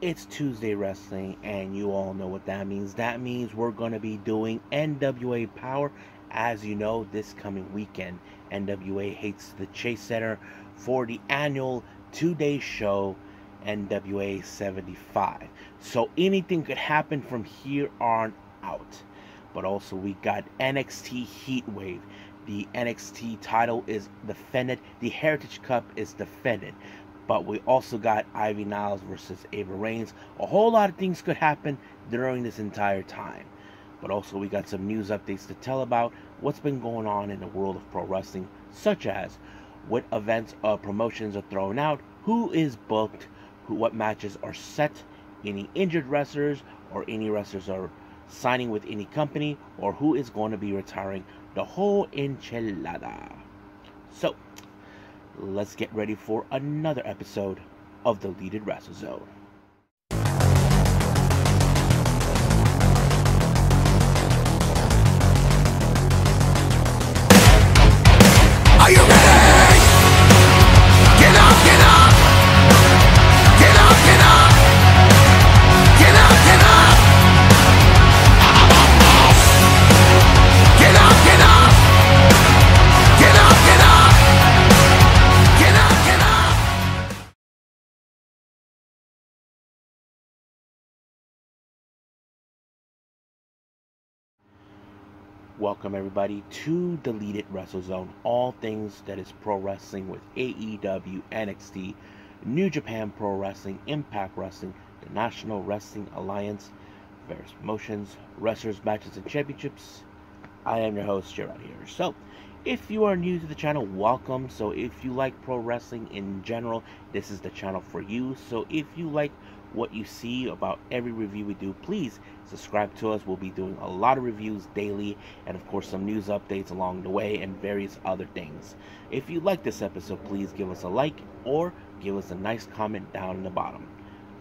it's Tuesday Wrestling, and you all know what that means. That means we're going to be doing NWA Powerrr. As you know, this coming weekend, NWA hates the Chase Center for the annual 2-day show, NWA 75. So anything could happen from here on out. But also we got NXT Heatwave. The NXT title is defended. The Heritage Cup is defended. But we also got Ivy Niles versus Ava Reigns. A whole lot of things could happen during this entire time. But also we got some news updates to tell about what's been going on in the world of pro wrestling, such as what events or promotions are thrown out, who is booked, what matches are set, any injured wrestlers, or any wrestlers are signing with any company, or who is going to be retiring, the whole enchilada. So let's get ready for another episode of the Deleted Wrestle Zone. Are you ready? Get up, get up! Get up, get up! Get up, get up! Get up, get up! Get up, get up! Get up, get up! Welcome everybody to Deleted Wrestle Zone, all things that is pro wrestling with AEW, NXT, New Japan Pro Wrestling, Impact Wrestling, the National Wrestling Alliance, various promotions, wrestlers, matches, and championships. I am your host, Gerard here. So, if you are new to the channel, welcome. So if you like pro wrestling in general, this is the channel for you. So if you like what you see about every review we do, please subscribe to us. We'll be doing a lot of reviews daily, and of course some news updates along the way and various other things. If you like this episode, please give us a like or give us a nice comment down in the bottom.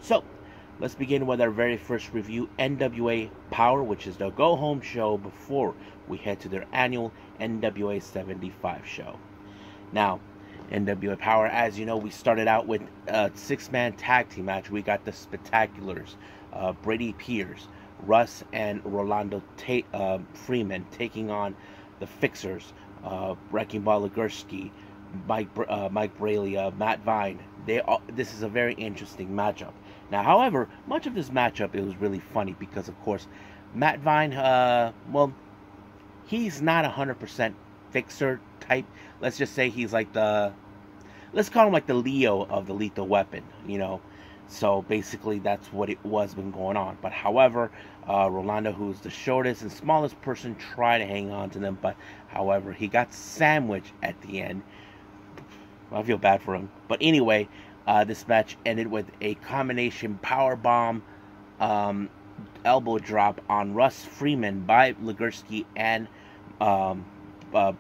So let's begin with our very first review, NWA Powerrr, which is the go home show before we head to their annual NWA 75 show. Now, NWA Powerrr, as you know, we started out with a 6-man tag team match. We got the Spectaculars, Brady Pierce, Russ and Rolando Freeman taking on the Fixers, Wrecking Ball Legursky, Mike Braley, Matt Vine. This is a very interesting matchup. Now, however, much of this matchup, it was really funny because, of course, Matt Vine, well, he's not 100% Fixer type. Let's just say he's like let's call him like the Leo of the Lethal Weapon, you know. So basically that's what it was been going on. But however, Rolando, who's the shortest and smallest person, tried to hang on to them, but however, he got sandwiched at the end. I feel bad for him. But anyway, this match ended with a combination power bomb elbow drop on Russ Freeman by Legursky and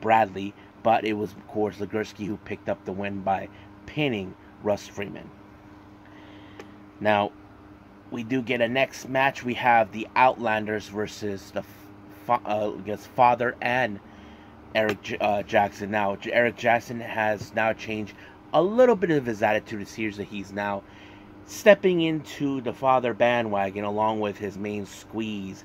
Bradley, but it was of course Legursky who picked up the win by pinning Russ Freeman. Now we do get a next match. We have the Outlanders versus the Father and Eric Jackson. Now Eric Jackson has now changed a little bit of his attitude. It seems that he's now stepping into the Father bandwagon along with his main squeeze,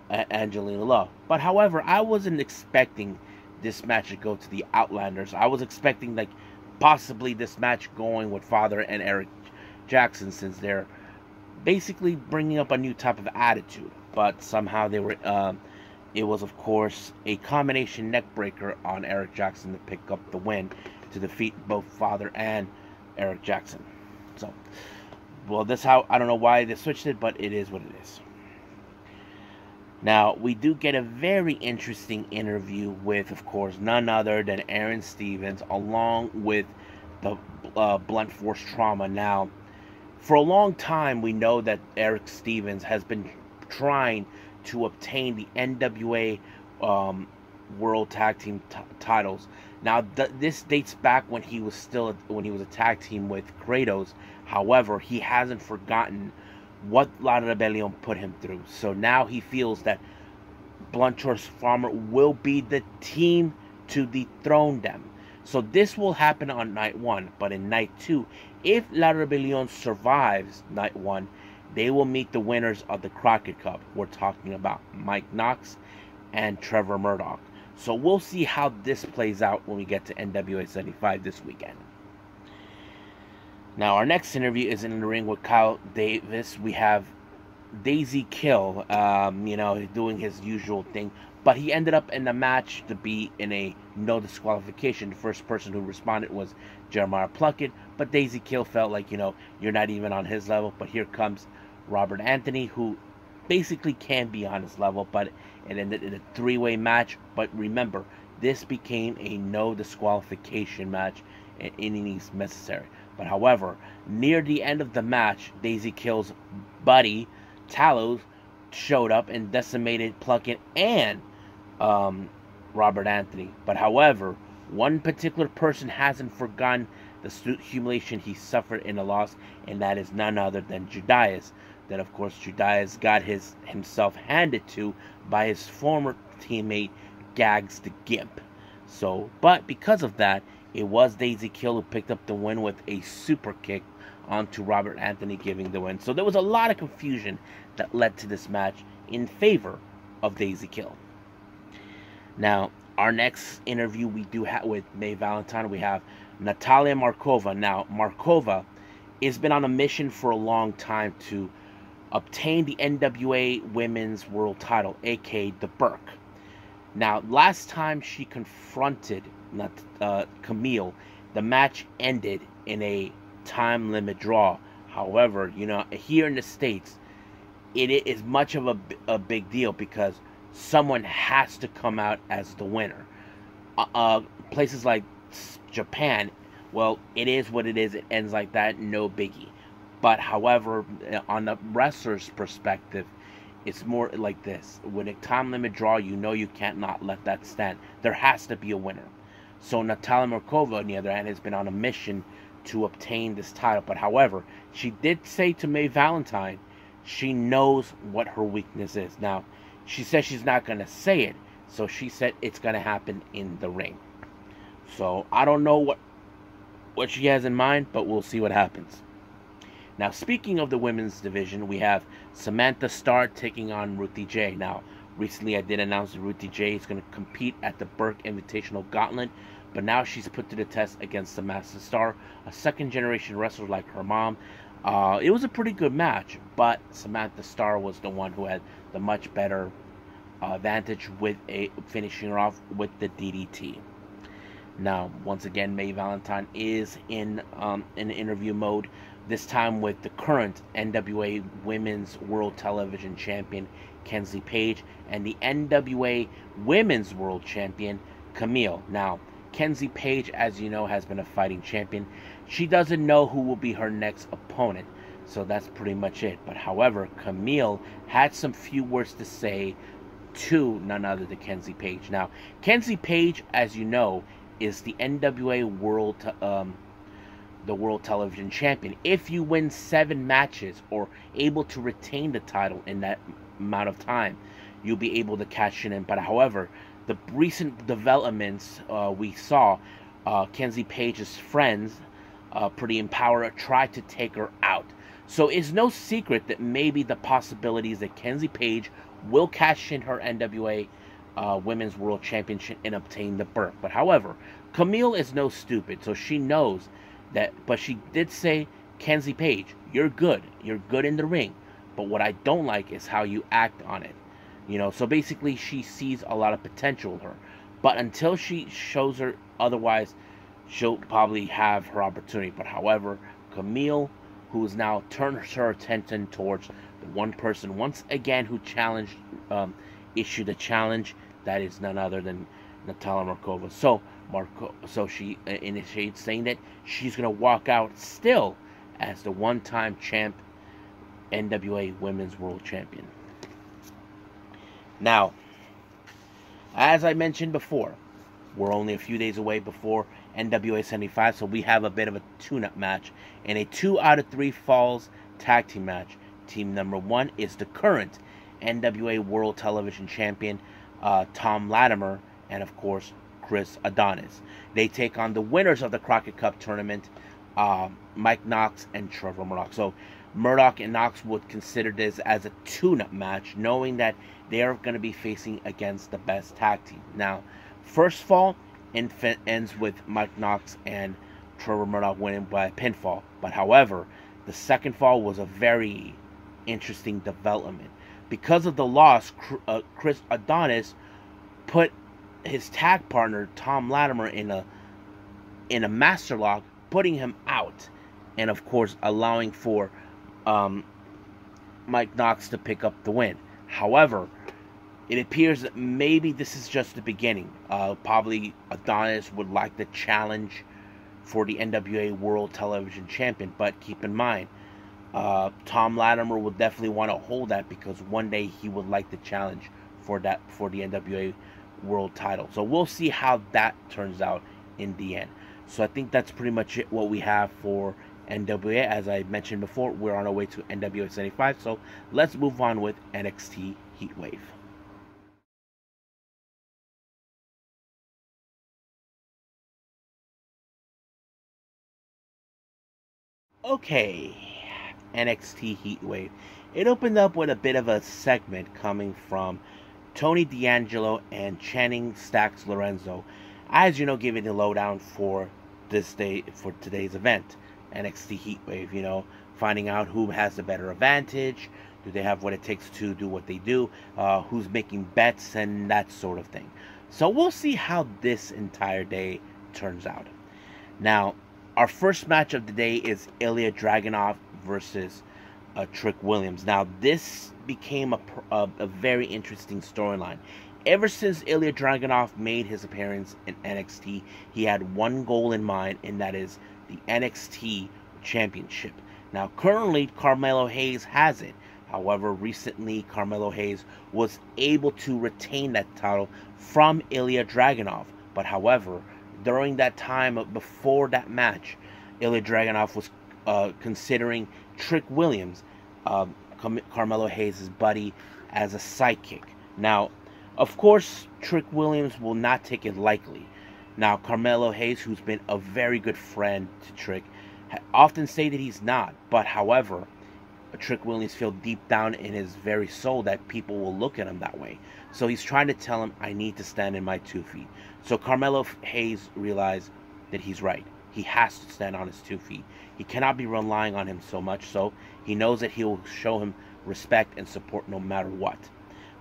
Angelina Love. But however, I wasn't expecting this match to go to the Outlanders. I was expecting like possibly this match going with Father and Eric Jackson, since they're basically bringing up a new type of attitude. But somehow they were it was of course a combination neck breaker on Eric Jackson to pick up the win to defeat both Father and Eric Jackson. So, well, that's how, I don't know why they switched it, but it is what it is. Now, we do get a very interesting interview with, of course, none other than Aaron Stevens, along with the Blunt Force Trauma. Now, for a long time, we know that Eric Stevens has been trying to obtain the NWA World Tag Team titles. Now, this dates back when he was a tag team with Kratos. However, he hasn't forgotten what La Rebellion put him through. So now he feels that Blunt Force Farmer will be the team to dethrone them. So this will happen on night 1, but in night 2, if La Rebellion survives night 1, They will meet the winners of the Crockett Cup. We're talking about Mike Knox and Trevor Murdoch. So we'll see how this plays out when we get to NWA 75 this weekend. Now, our next interview is in the ring with Kyle Davis. We have Daisy Kill, doing his usual thing. But he ended up in the match to be in a no disqualification. The first person who responded was Jeremiah Plunkett. But Daisy Kill felt like, you're not even on his level. But here comes Robert Anthony, who basically can be on his level. But it ended in a three-way match. But remember, this became a no disqualification match, and innings necessary. But however, near the end of the match, Daisy Kill's buddy, Talos, showed up and decimated Plunkett and Robert Anthony. But however, one particular person hasn't forgotten the humiliation he suffered in the loss, and that is none other than Judas. Then, of course, Judas got himself handed to by his former teammate, Gags the Gimp. But because of that, it was Daisy Kill who picked up the win with a super kick onto Robert Anthony, giving the win. So there was a lot of confusion that led to this match in favor of Daisy Kill. Now, our next interview we do have with May Valentine, we have Natalia Markova. Now, Markova has been on a mission for a long time to obtain the NWA Women's World Title, aka the Burke. Now, last time she confronted Camille, the match ended in a time limit draw. However, here in the States, it is much of a big deal because someone has to come out as the winner. Places like Japan, well, it is what it is. It ends like that, no biggie. But however, on the wrestler's perspective, it's more like this. With a time limit draw, you can't not let that stand. There has to be a winner. So Natalia Markova, on the other hand, has been on a mission to obtain this title. But however, she did say to May Valentine she knows what her weakness is. Now, she says she's not going to say it. So she said it's going to happen in the ring. So I don't know what she has in mind, but we'll see what happens. Now, speaking of the women's division, we have Samantha Starr taking on Ruthie J. Now, recently I did announce that Ruthie J is going to compete at the Burke Invitational Gauntlet, but now she's put to the test against Samantha Starr, a second-generation wrestler like her mom. It was a pretty good match, but Samantha Starr was the one who had the much better advantage with finishing her off with the DDT. Now, once again, May Valentine is in interview mode, this time with the current NWA Women's World Television Champion, Kenzie Page, and the NWA Women's World Champion, Camille. Now, Kenzie Page, as you know, has been a fighting champion. She doesn't know who will be her next opponent, so that's pretty much it. But however, Camille had some few words to say to none other than Kenzie Page. Now, Kenzie Page, as you know, is the NWA World Television Champion. If you win 7 matches or able to retain the title in that amount of time, you'll be able to cash it in. But however, the recent developments we saw, Kenzie Page's friends, Pretty Empower, tried to take her out. So it's no secret that maybe the possibilities that Kenzie Page will cash in her NWA Women's World Championship and obtain the Burke. But however, Camille is no stupid, so she knows that. But she did say, Kenzie Page, you're good in the ring, but what I don't like is how you act on it. So basically she sees a lot of potential in her, but until she shows her otherwise, she'll probably have her opportunity. But however, Camille, who has now turned her attention towards the one person once again who challenged, issued a challenge, that is none other than Natalia Markova. So she initiates saying that she's going to walk out still as the one-time champ, NWA Women's World Champion. Now, as I mentioned before, we're only a few days away before NWA 75, so we have a bit of a tune-up match and a 2 out of 3 falls tag team match. Team number 1 is the current NWA World Television Champion, Tom Latimer, and of course, Chris Adonis. They take on the winners of the Crockett Cup tournament, Mike Knox and Trevor Murdoch. So Murdoch and Knox would consider this as a tune-up match, knowing that they are going to be facing against the best tag team. Now, first fall ends with Mike Knox and Trevor Murdoch winning by pinfall. But however, the second fall was a very interesting development. Because of the loss, Chris Adonis put his tag partner Tom Latimer in a master lock, putting him out, and of course allowing for Mike Knox to pick up the win. However, it appears that maybe this is just the beginning. Probably Adonis would like the challenge for the NWA World Television Champion, but keep in mind, Tom Latimer will definitely want to hold that, because one day he would like the challenge for the NWA World title. So we'll see how that turns out in the end. So I think that's pretty much it, what we have for NWA. As I mentioned before, we're on our way to NWA 75. So let's move on with NXT Heatwave. Okay, NXT Heatwave. It opened up with a bit of a segment coming from Tony D'Angelo and Channing Stacks Lorenzo, as you know, giving the lowdown for today's event, NXT Heatwave. You know, finding out who has the better advantage, do they have what it takes to do what they do, who's making bets, and that sort of thing. So we'll see how this entire day turns out. Now, our first match of the day is Ilya Dragunov versus Trick Williams. Now, this became a very interesting storyline. Ever since Ilya Dragunov made his appearance in NXT, he had one goal in mind, and that is the NXT Championship. Now, currently, Carmelo Hayes has it. However, recently, Carmelo Hayes was able to retain that title from Ilya Dragunov. But however, during that time, before that match, Ilya Dragunov was considering Trick Williams, Carmelo Hayes' buddy, as a sidekick. Now, of course, Trick Williams will not take it lightly. Now, Carmelo Hayes, who's been a very good friend to Trick, often say that he's not. But however, Trick Williams feels deep down in his very soul that people will look at him that way. So he's trying to tell him, I need to stand in my 2 feet. So Carmelo Hayes realized that he's right. He has to stand on his 2 feet. He cannot be relying on him so much, so he knows that he will show him respect and support no matter what.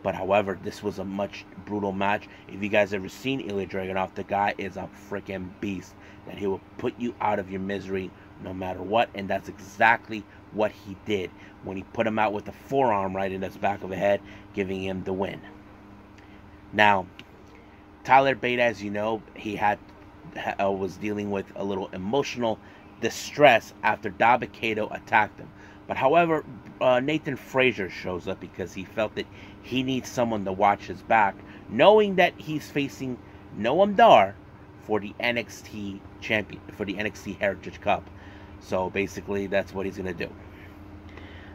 But however, this was a much brutal match. If you guys ever seen Ilya Dragunov, the guy is a freaking beast. That he will put you out of your misery no matter what, and that's exactly what he did when he put him out with a forearm right in his back of the head, giving him the win. Now, Tyler Bate, as you know, he was dealing with a little emotional distress after Dabba-Kato attacked him. But however, Nathan Frazier shows up because he felt that he needs someone to watch his back, knowing that he's facing Noam Dar for the NXT champion, for the NXT Heritage Cup. So basically, that's what he's going to do.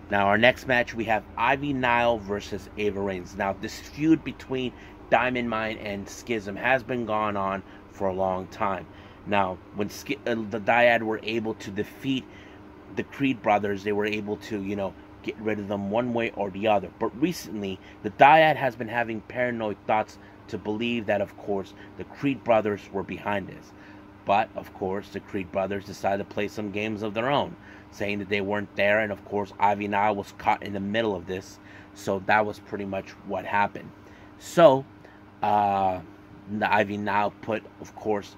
Now, our next match, we have Ivy Nile versus Ava Reigns. Now, this feud between Diamond Mine and Schism has been going on for a long time. Now, when the Dyad were able to defeat the Creed brothers, they were able to, you know, get rid of them one way or the other. But recently, the Dyad has been having paranoid thoughts to believe that, of course, the Creed brothers were behind this. But, of course, the Creed brothers decided to play some games of their own, saying that they weren't there, and, of course, Ivy Nile was caught in the middle of this. So that was pretty much what happened. So, Ivy Nile put, of course,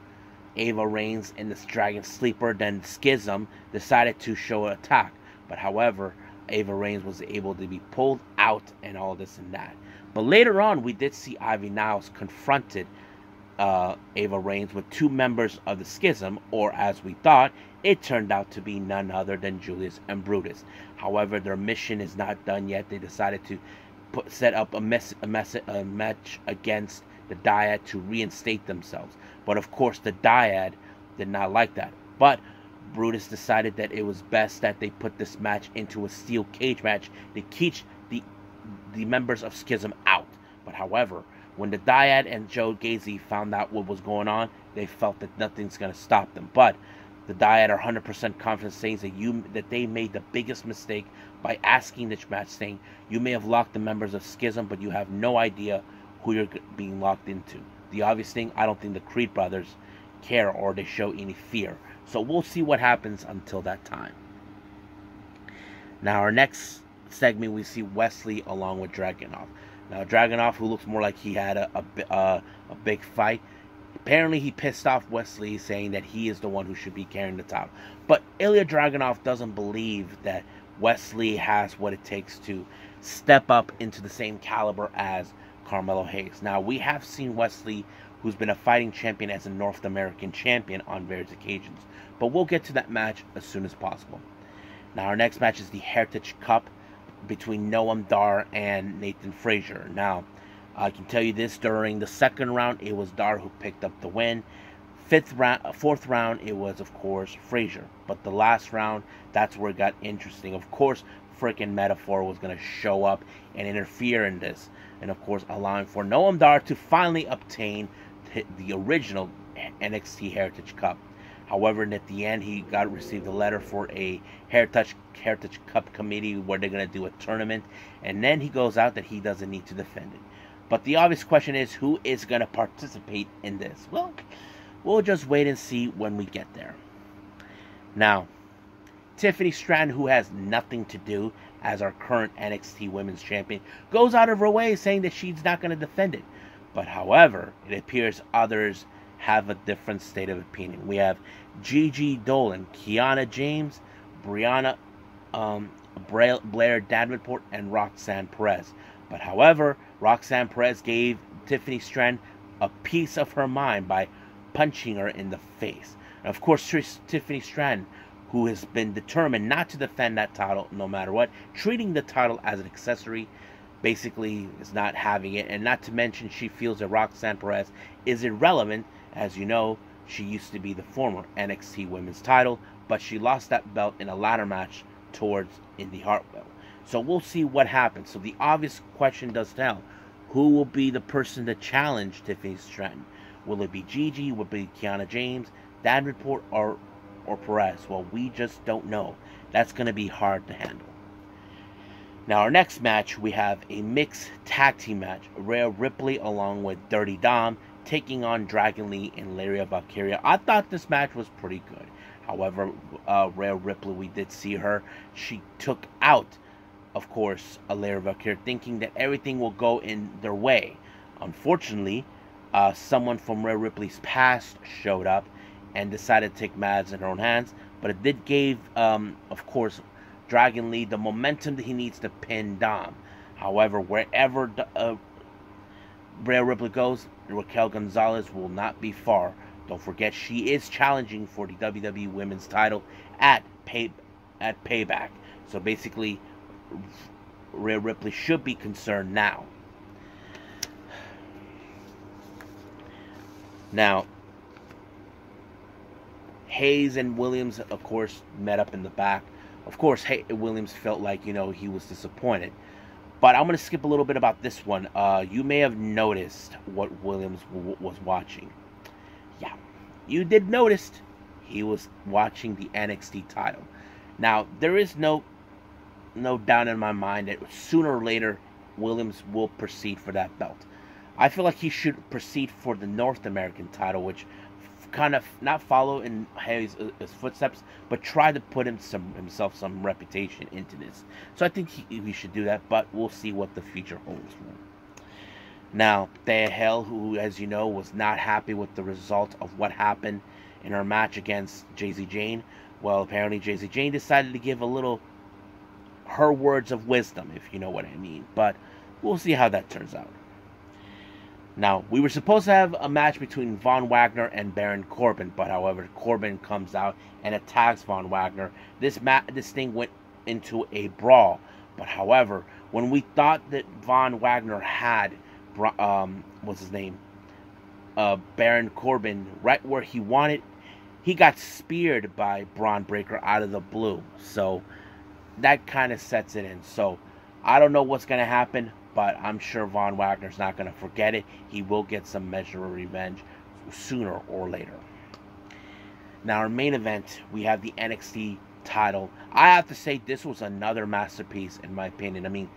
Ava Reigns in this Dragon Sleeper. Then Schism decided to show an attack. But, however, Ava Reigns was able to be pulled out and all this and that. But later on, we did see Ivy Niles confronted Ava Reigns with two members of the Schism, or as we thought, it turned out to be none other than Julius and Brutus. However, their mission is not done yet. They decided to set up a match against the Dyad to reinstate themselves. But of course, the Dyad did not like that. But Brutus decided that it was best that they put this match into a steel cage match to keep the members of Schism out. But however, when the Dyad and Joe Gacy found out what was going on, they felt that nothing's going to stop them. But The Dyad are 100% confident, saying that they made the biggest mistake by asking this match, saying you may have locked the members of Schism, but you have no idea who you're being locked into. The obvious thing, I don't think the Creed brothers care or they show any fear. So we'll see what happens until that time. Now our next segment, we see Wesley along with Dragunov. Now Dragunov, who looks more like he had a big fight, apparently he pissed off Wesley, saying that he is the one who should be carrying the title. But Ilya Dragunov doesn't believe that Wesley has what it takes to step up into the same caliber as Carmelo Hayes. Now, we have seen Wesley, who's been a fighting champion, as a North American champion on various occasions. But we'll get to that match as soon as possible. Now, our next match is the Heritage Cup between Noam Dar and Nathan Frazier. Now, I can tell you this, during the second round, it was Dar who picked up the win. Fourth round, it was, of course, Frazier. But the last round, that's where it got interesting. Of course, freaking Metaphor was going to show up and interfere in this. And, of course, allowing for Noam Dar to finally obtain the original NXT Heritage Cup. However, at the end, he received a letter for a Heritage Cup committee where they're going to do a tournament. And then he goes out that he doesn't need to defend it. But the obvious question is, who is going to participate in this? Well, we'll just wait and see when we get there. Now, Tiffany Stratton, who has nothing to do as our current NXT Women's Champion, goes out of her way saying that she's not going to defend it. But however, it appears others have a different state of opinion. We have Gigi Dolan, Kiana James, Brianna Blair Davenport, and Roxanne Perez. But however, Roxanne Perez gave Tiffany Stratton a piece of her mind by punching her in the face. And of course, Tiffany Stratton, who has been determined not to defend that title no matter what, treating the title as an accessory, basically is not having it. And not to mention, she feels that Roxanne Perez is irrelevant. As you know, she used to be the former NXT Women's title, but she lost that belt in a ladder match towards Indy Hartwell. So we'll see what happens. So the obvious question does tell, who will be the person to challenge Tiffany Stratton? Will it be Gigi? Will it be Kiana James, Davenport, or Perez? Well, we just don't know. That's going to be hard to handle. Now, our next match, we have a mixed tag team match. Rhea Ripley along with Dirty Dom taking on Dragon Lee and Lyria Valkyria. I thought this match was pretty good. However, Rhea Ripley, we did see her. She took out, of course, Lyria Valkyria, thinking that everything will go in their way. Unfortunately, someone from Rhea Ripley's past showed up and decided to take matters in her own hands. But it did give, of course, Dragon Lee the momentum that he needs to pin Dom. However, wherever Rhea Ripley goes, Raquel Gonzalez will not be far. Don't forget, she is challenging for the WWE Women's title at Payback. So basically, Rhea Ripley should be concerned now. Now, Hayes and Williams, of course, met up in the back. Of course, Williams felt like, he was disappointed. But I'm going to skip a little bit about this one. You may have noticed what Williams was watching. Yeah, you did notice he was watching the NXT title. Now, there is no doubt in my mind that sooner or later, Williams will proceed for that belt. I feel like he should proceed for the North American title, which kind of not follow in his footsteps, but try to put himself some reputation into this. So I think he should do that, but we'll see what the future holds for him. Now, Thea Hale, who, as you know, was not happy with the result of what happened in her match against Jacy Jayne. Well, apparently Jacy Jayne decided to give her words of wisdom, if you know what I mean. But we'll see how that turns out. Now, we were supposed to have a match between Von Wagner and Baron Corbin, but however, Corbin comes out and attacks Von Wagner. This thing went into a brawl, but however, when we thought that Von Wagner had, what's his name, Baron Corbin right where he wanted, he got speared by Braun Breaker out of the blue. So that kind of sets it in. So I don't know what's going to happen, but I'm sure Von Wagner's not going to forget it. He will get some measure of revenge sooner or later. Now, our main event, we have the NXT title. I have to say, this was another masterpiece, in my opinion. I mean,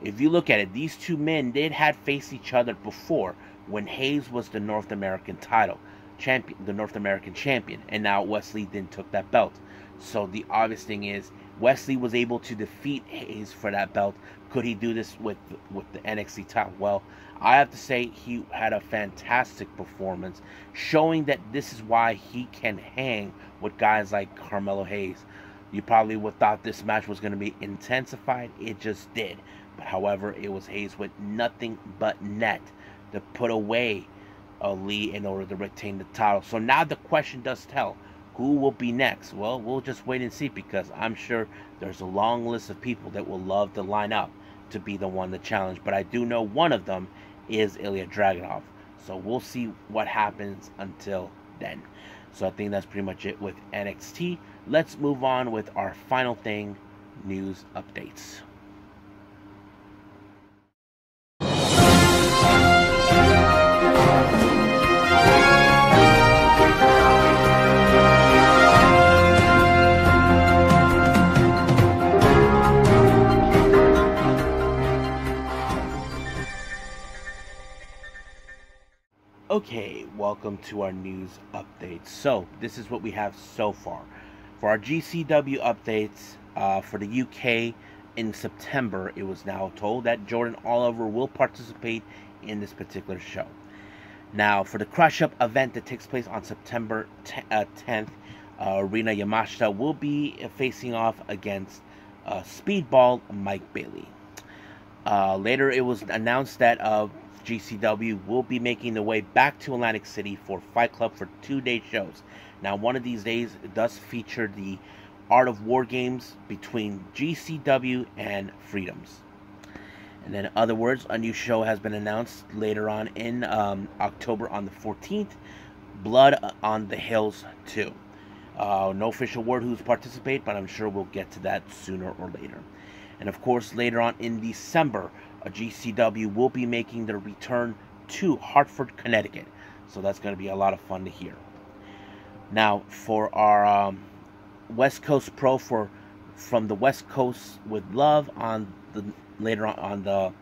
if you look at it, these two men had faced each other before when Hayes was the North American title champion, the North American champion, and now Wesley then took that belt. So the obvious thing is, Wesley was able to defeat Hayes for that belt. Could he do this with the NXT title? Well, I have to say he had a fantastic performance, showing that this is why he can hang with guys like Carmelo Hayes. You probably would thought this match was going to be intensified. It just did. But however, it was Hayes with nothing but net to put away Lee in order to retain the title. So now the question does tell. Who will be next? Well, we'll just wait and see, because I'm sure there's a long list of people that will love to line up to be the one to challenge. But I do know one of them is Ilya Dragunov. So we'll see what happens until then. So I think that's pretty much it with NXT. Let's move on with our final thing, news updates. Okay, welcome to our news updates. So, this is what we have so far. For our GCW updates, for the UK in September, it was now told that Jordan Oliver will participate in this particular show. Now, for the Crush Up event that takes place on September 10th, Rina Yamashita will be facing off against Speedball Mike Bailey. Later, it was announced that GCW will be making their way back to Atlantic City for Fight Club for 2-day shows. Now, one of these days does feature the Art of War games between GCW and Freedoms. And then, in other words, a new show has been announced later on in October on the 14th, Blood on the Hills 2. No official word who's participate, but I'm sure we'll get to that sooner or later. And of course, later on in December, GCW will be making their return to Hartford, Connecticut. So that's going to be a lot of fun to hear. Now, for our West Coast Pro from the West Coast with Love later on the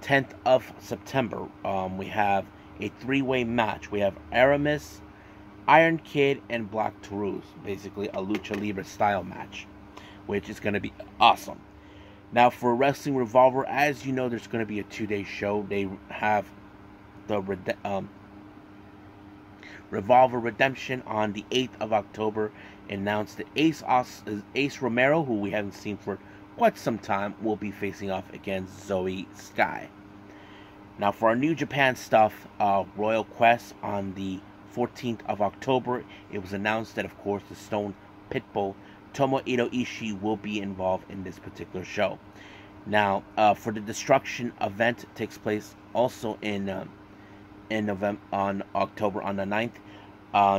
10th of September, we have a 3-way match. We have Aramis, Iron Kid, and Black Taurus. Basically a Lucha Libre style match, which is going to be awesome. Now, for Wrestling Revolver, as you know, there's going to be a 2-day show. They have the Revolver Redemption on the 8th of October. Announced that Ace Romero, who we haven't seen for quite some time, will be facing off against Zoe Sky. Now, for our New Japan stuff, Royal Quest on the 14th of October, it was announced that, of course, the Stone Pitbull Tomohiro Ishii will be involved in this particular show. Now, for the Destruction event, it takes place also in November, on October on the 9th.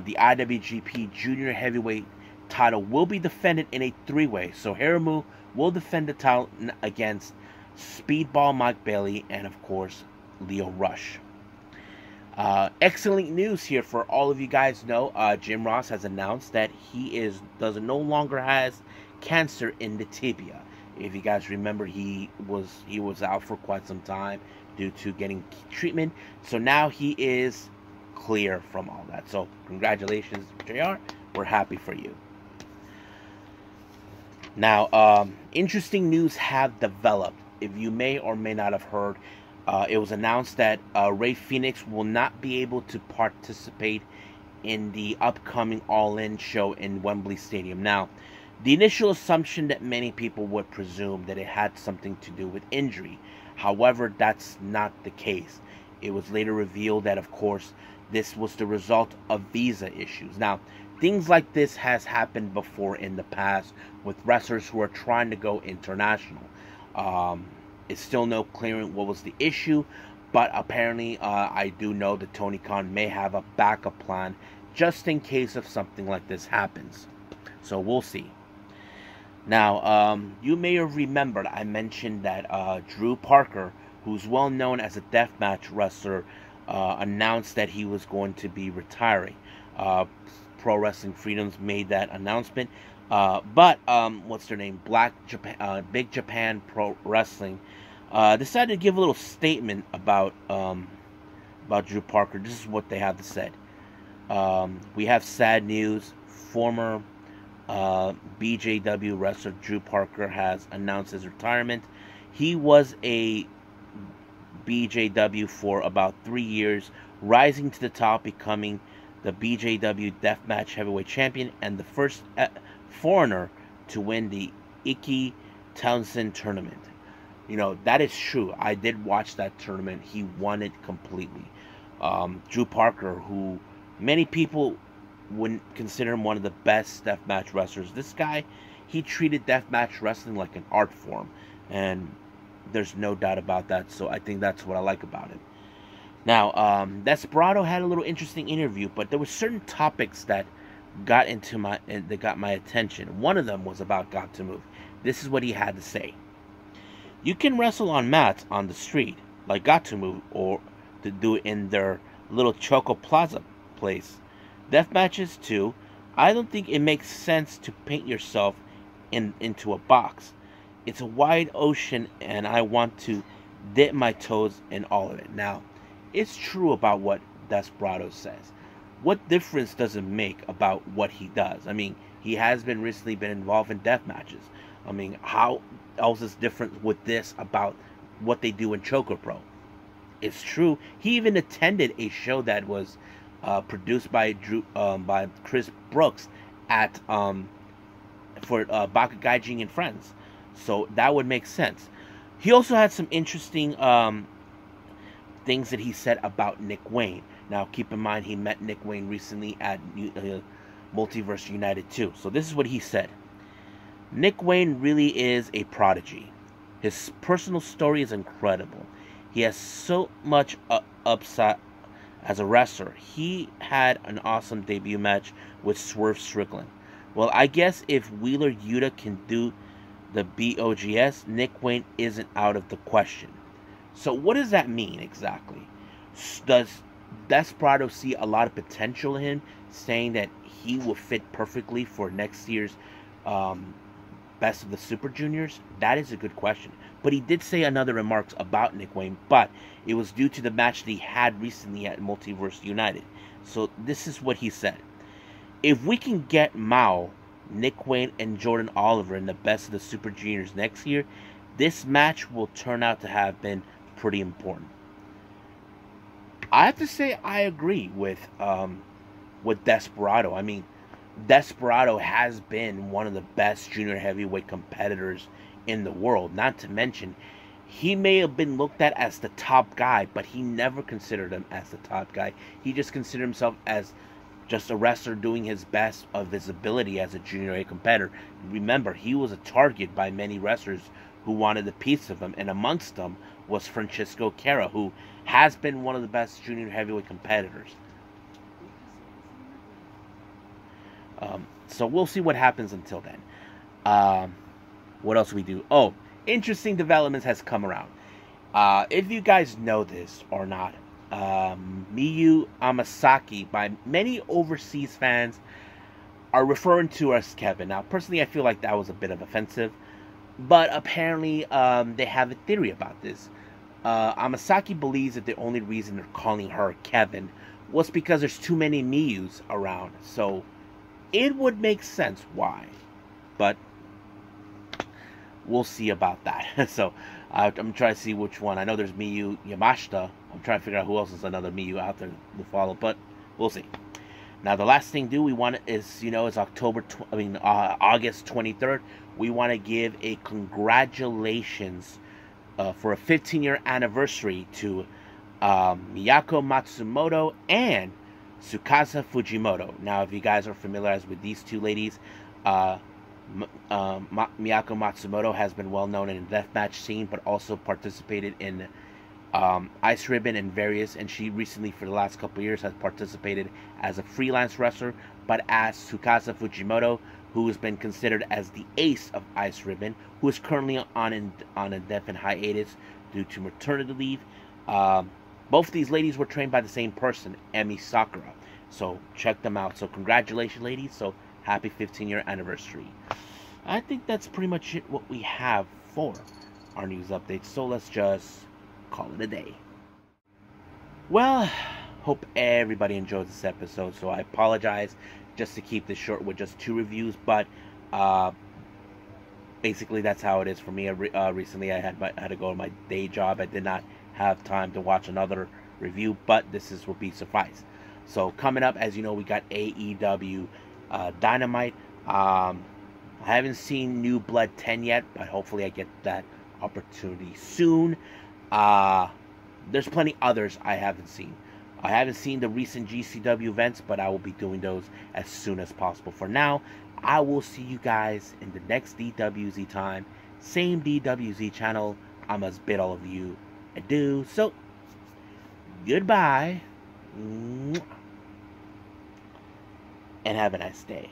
The IWGP Junior Heavyweight title will be defended in a 3-way. So Hiramu will defend the title against Speedball Mike Bailey and, of course, Leo Rush. Excellent news here for all of you guys know. Jim Ross has announced that he no longer has cancer in the tibia. If you guys remember, he was out for quite some time due to getting treatment. So now he is clear from all that. So congratulations, JR. We're happy for you. Now, interesting news have developed. If you may or may not have heard, it was announced that Rey Fenix will not be able to participate in the upcoming All In show in Wembley Stadium. Now, the initial assumption that many people would presume that it had something to do with injury. However, that's not the case. It was later revealed that, of course, this was the result of visa issues. Now, things like this has happened before in the past with wrestlers who are trying to go international. It's still no clearing what was the issue, but apparently I do know that Tony Khan may have a backup plan just in case if something like this happens. So we'll see. Now, you may have remembered I mentioned that Drew Parker, who's well known as a deathmatch wrestler, announced that he was going to be retiring. Pro Wrestling Freedoms made that announcement. But what's their name? Big Japan Pro Wrestling decided to give a little statement about Drew Parker. This is what they have to say. We have sad news. Former BJW wrestler Drew Parker has announced his retirement. He was a BJW for about 3 years, rising to the top, becoming the BJW Deathmatch Heavyweight Champion and the first foreigner to win the Ikki Townsend tournament. You know, that is true. I did watch that tournament. He won it completely. Drew Parker, who many people wouldn't consider him one of the best deathmatch wrestlers. This guy, he treated deathmatch wrestling like an art form. And there's no doubt about that. So I think that's what I like about it. Now, Desperado had a little interesting interview, but there were certain topics that got my attention. One of them was about Got to Move. This is what he had to say. You can wrestle on mats on the street, like Got to Move, or to do it in their little Choco Plaza place. Death matches too. I don't think it makes sense to paint yourself into a box. It's a wide ocean, and I want to dip my toes in all of it. Now, it's true about what Desperado says. What difference does it make about what he does? I mean, he has recently been involved in death matches. I mean, how else is different with this about what they do in Choco Pro? It's true. He even attended a show that was produced by Chris Brooks at for Bakagaijin and Friends. So that would make sense. He also had some interesting things that he said about Nick Wayne. Now, keep in mind, he met Nick Wayne recently at Multiverse United 2. So this is what he said. Nick Wayne really is a prodigy. His personal story is incredible. He has so much upside as a wrestler. He had an awesome debut match with Swerve Strickland. Well, I guess if Wheeler Yuta can do the BOGS, Nick Wayne isn't out of the question. So what does that mean exactly? Does Desperado see a lot of potential in him, saying that he will fit perfectly for next year's Best of the Super Juniors? That is a good question. But he did say another remarks about Nick Wayne, but it was due to the match that he had recently at Multiverse United. So this is what he said. If we can get Mao, Nick Wayne, and Jordan Oliver in the Best of the Super Juniors next year, this match will turn out to have been pretty important. I have to say I agree with Desperado. I mean, Desperado has been one of the best junior heavyweight competitors in the world. Not to mention, he may have been looked at as the top guy, but he never considered him as the top guy. He just considered himself as just a wrestler doing his best of his ability as a junior heavyweight competitor. Remember, he was a target by many wrestlers who wanted a piece of him, and amongst them was Francisco Cara, who has been one of the best junior heavyweight competitors. So we'll see what happens until then. What else do we do? Oh, interesting developments has come around. If you guys know this or not, Miyu Amasaki, by many overseas fans, are referring to as Kevin. Now, personally, I feel like that was a bit of offensive, but apparently they have a theory about this. Amasaki believes that the only reason they're calling her Kevin was because there's too many Miyus around. So it would make sense why, but we'll see about that. So I'm trying to see which one. I know there's Miyu Yamashita. I'm trying to figure out who else is another Miyu out there to follow, but we'll see. Now, the last thing we want is, is August 23rd. We want to give a congratulations for a 15-year anniversary to Miyako Matsumoto and Tsukasa Fujimoto. Now, if you guys are familiarized with these two ladies, Miyako Matsumoto has been well known in the deathmatch scene, but also participated in Ice Ribbon and she recently, for the last couple of years, has participated as a freelance wrestler. But as Tsukasa Fujimoto, who has been considered as the ace of Ice Ribbon, who is currently on a definite hiatus due to maternity leave. Both of these ladies were trained by the same person, Emi Sakura. So check them out. So congratulations, ladies. So happy 15-year anniversary. I think that's pretty much it what we have for our news updates. So let's just call it a day. Well, hope everybody enjoys this episode. So I apologize just to keep this short with just 2 reviews, but basically that's how it is for me. Recently I had to go to my day job. I did not have time to watch another review, but this will be suffice. So coming up, as you know, we got AEW Dynamite. I haven't seen New Blood 10 yet, but hopefully I get that opportunity soon. There's plenty others I haven't seen. I haven't seen the recent GCW events, but I will be doing those as soon as possible. For now, I will see you guys in the next DWZ time. Same DWZ channel. I must bid all of you adieu. So, goodbye. And have a nice day.